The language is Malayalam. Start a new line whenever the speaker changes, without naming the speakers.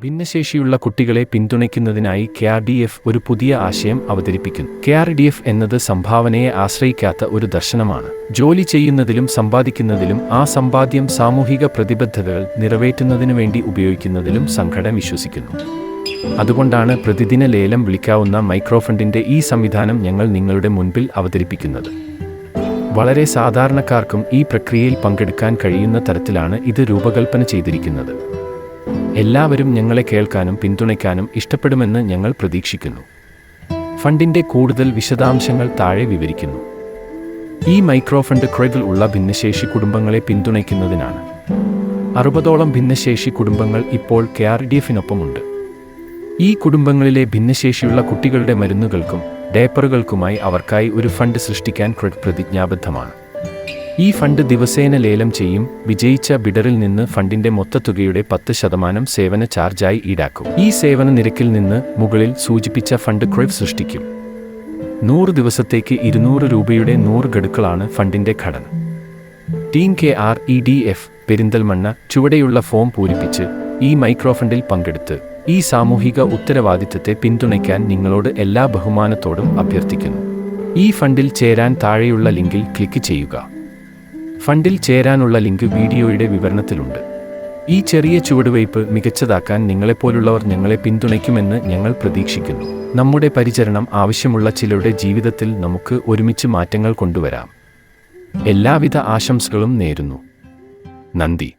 ഭിന്നശേഷിയുള്ള കുട്ടികളെ പിന്തുണയ്ക്കുന്നതിനായി KRDF ഒരു പുതിയ ആശയം അവതരിപ്പിക്കുന്നു. KRDF എന്നത് സംഭാവനയെ ആശ്രയിക്കാത്ത ഒരു ദർശനമാണ്. ജോലി ചെയ്യുന്നതിലും സമ്പാദിക്കുന്നതിലും ആ സമ്പാദ്യം സാമൂഹിക പ്രതിബദ്ധതകൾ നിറവേറ്റുന്നതിനു വേണ്ടി ഉപയോഗിക്കുന്നതിലും സംഘടന വിശ്വസിക്കുന്നു. അതുകൊണ്ടാണ് പ്രതിദിന ലേലം വിളിക്കാവുന്ന മൈക്രോഫണ്ടിന്റെ ഈ സംവിധാനം ഞങ്ങൾ നിങ്ങളുടെ മുൻപിൽ അവതരിപ്പിക്കുന്നത്. വളരെ സാധാരണക്കാർക്കും ഈ പ്രക്രിയയിൽ പങ്കെടുക്കാൻ കഴിയുന്ന തരത്തിലാണ് ഇത് രൂപകൽപ്പന ചെയ്തിരിക്കുന്നത്. എല്ലാവരും ഞങ്ങളെ കേൾക്കാനും പിന്തുണയ്ക്കാനും ഇഷ്ടപ്പെടുമെന്ന് ഞങ്ങൾ പ്രതീക്ഷിക്കുന്നു. ഫണ്ടിന്റെ കൂടുതൽ വിശദാംശങ്ങൾ താഴെ വിവരിക്കുന്നു. ഈ മൈക്രോഫണ്ട് ക്രെഡിൽ ഉള്ള ഭിന്നശേഷി കുടുംബങ്ങളെ പിന്തുണയ്ക്കുന്നതിനാണ്. 60ഓളം ഭിന്നശേഷി കുടുംബങ്ങൾ ഇപ്പോൾ KRDFനൊപ്പമുണ്ട്. ഈ കുടുംബങ്ങളിലെ ഭിന്നശേഷിയുള്ള കുട്ടികളുടെ മരുന്നുകൾക്കും ഡയപ്പറുകൾക്കുമായി അവർക്കായി ഒരു ഫണ്ട് സൃഷ്ടിക്കാൻ ക്രെഡ് പ്രതിജ്ഞാബദ്ധമാണ്. ഈ ഫണ്ട് ദിവസേന ലേലം ചെയ്യും. വിജയിച്ച ബിഡറിൽ നിന്ന് ഫണ്ടിന്റെ മൊത്തത്തുകയുടെ 10% സേവന ചാർജായി ഈടാക്കും. ഈ സേവന നിരക്കിൽ നിന്ന് മുകളിൽ സൂചിപ്പിച്ച ഫണ്ട് ക്രെഡ് സൃഷ്ടിക്കും. 100 ദിവസത്തേക്ക് 200 രൂപയുടെ 100 ഗഡുക്കളാണ് ഫണ്ടിന്റെ ഘടന. ടീം KRDF പെരിന്തൽമണ്ണ ചുവടെയുള്ള ഫോം പൂരിപ്പിച്ച് ഈ മൈക്രോഫണ്ടിൽ പങ്കെടുത്ത് ഈ സാമൂഹിക ഉത്തരവാദിത്തത്തെ പിന്തുണയ്ക്കാൻ നിങ്ങളോട് എല്ലാ ബഹുമാനത്തോടും അഭ്യർത്ഥിക്കുന്നു. ഈ ഫണ്ടിൽ ചേരാൻ താഴെയുള്ള ലിങ്കിൽ ക്ലിക്ക് ചെയ്യുക. ഫണ്ടിൽ ചേരാനുള്ള ലിങ്ക് വീഡിയോയുടെ വിവരണത്തിലുണ്ട്. ഈ ചെറിയ ചുവടുവയ്പ് മികച്ചതാക്കാൻ നിങ്ങളെപ്പോലുള്ളവർ ഞങ്ങളെ പിന്തുണയ്ക്കുമെന്ന് ഞങ്ങൾ പ്രതീക്ഷിക്കുന്നു. നമ്മുടെ പരിചരണം ആവശ്യമുള്ള ചിലരുടെ ജീവിതത്തിൽ നമുക്ക് ഒരുമിച്ച് മാറ്റങ്ങൾ കൊണ്ടുവരാം. എല്ലാവിധ ആശംസകളും നേരുന്നു. നന്ദി.